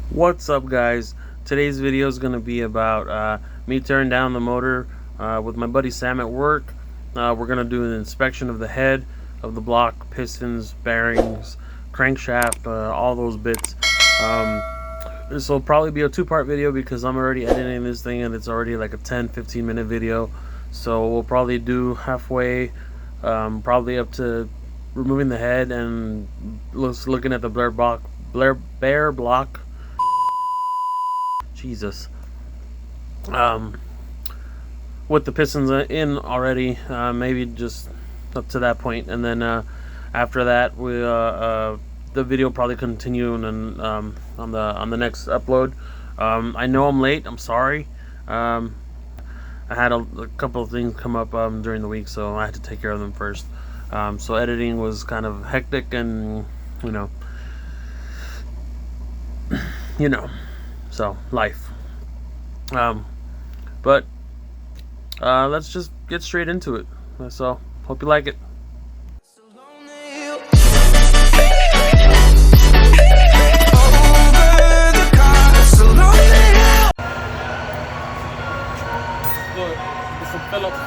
What's up, guys? Today's video is going to be about me tearing down the motor with my buddy Sam at work. We're going to do an inspection of the head of the block, pistons, bearings, crankshaft, all those bits. This will probably be a two-part video because I'm already editing this thing and it's already like a 10-15 minute video. So we'll probably do halfway, probably up to removing the head and looking at the bare block. Jesus. With the pistons in already, maybe just up to that point, and then after that, we the video will probably continue and on the next upload. I know I'm late. I'm sorry. I had a couple of things come up during the week, so I had to take care of them first. So editing was kind of hectic, and you know. So life. But let's just get straight into it. So hope you like it. Look, it's some Phillips.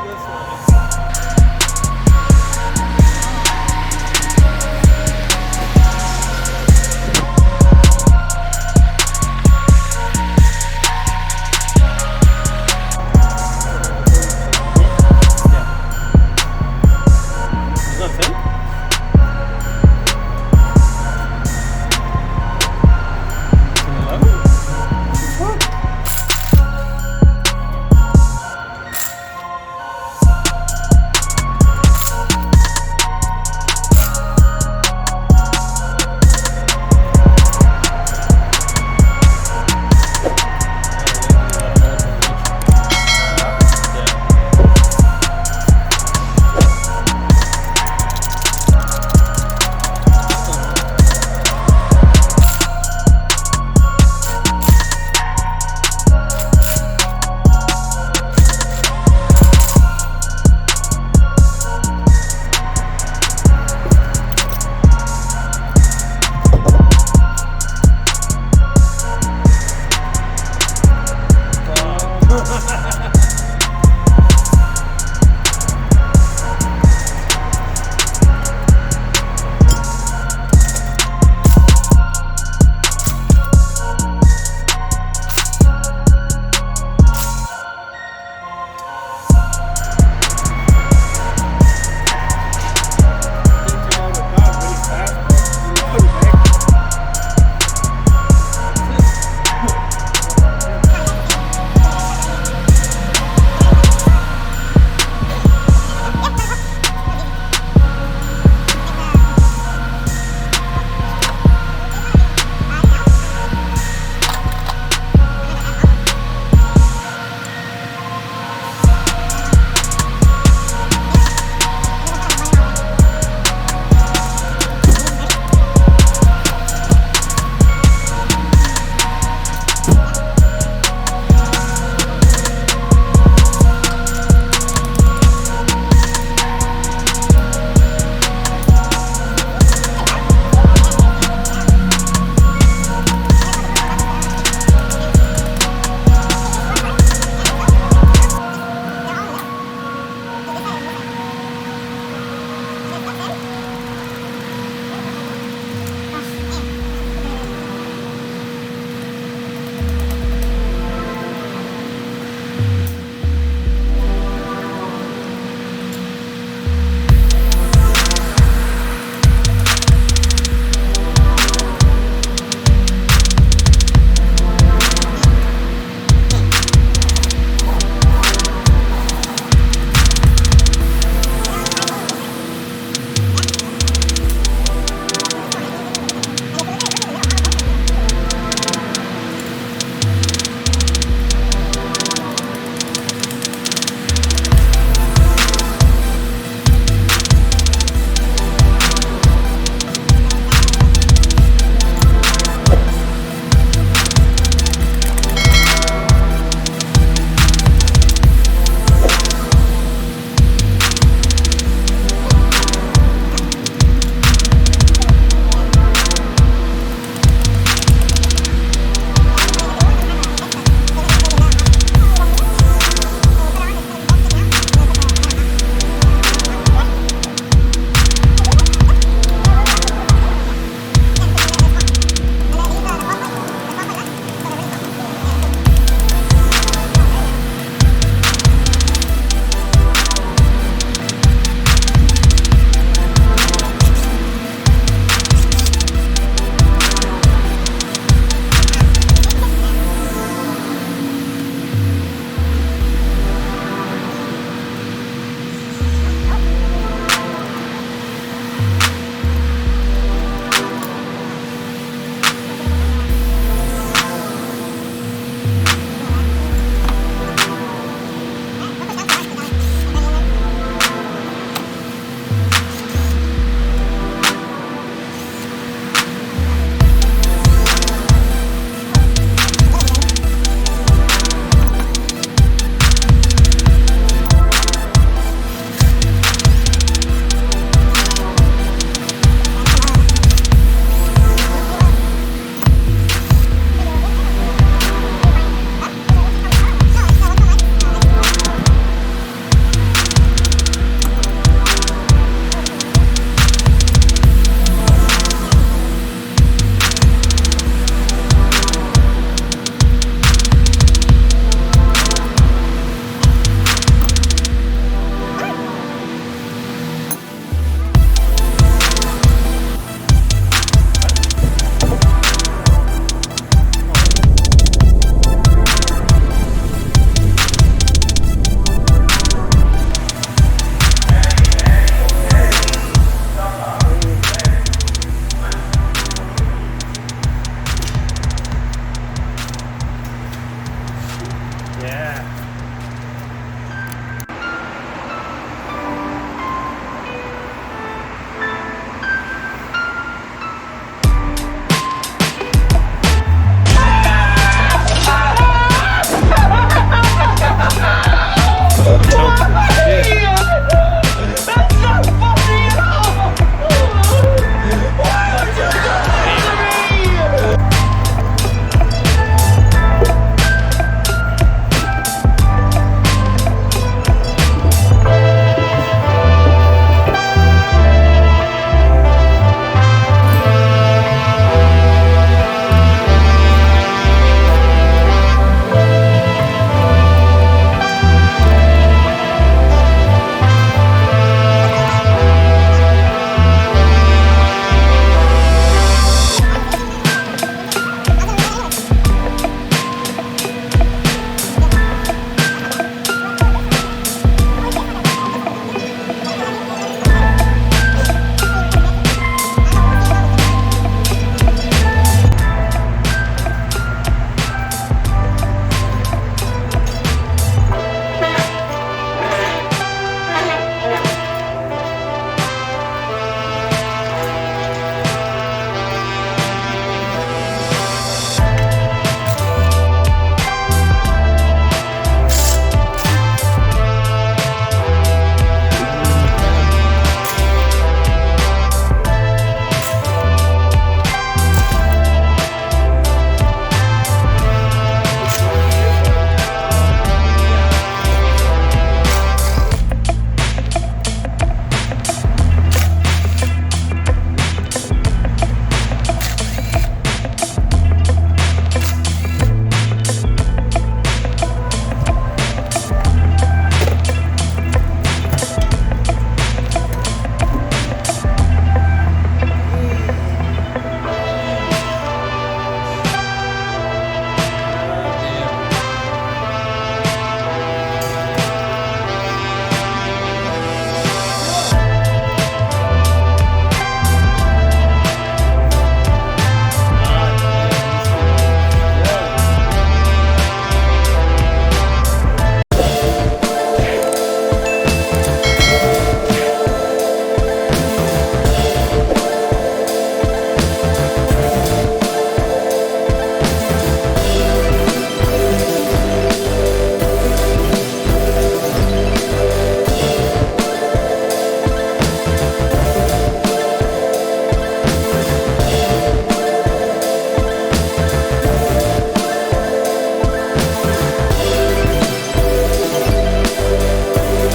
This one.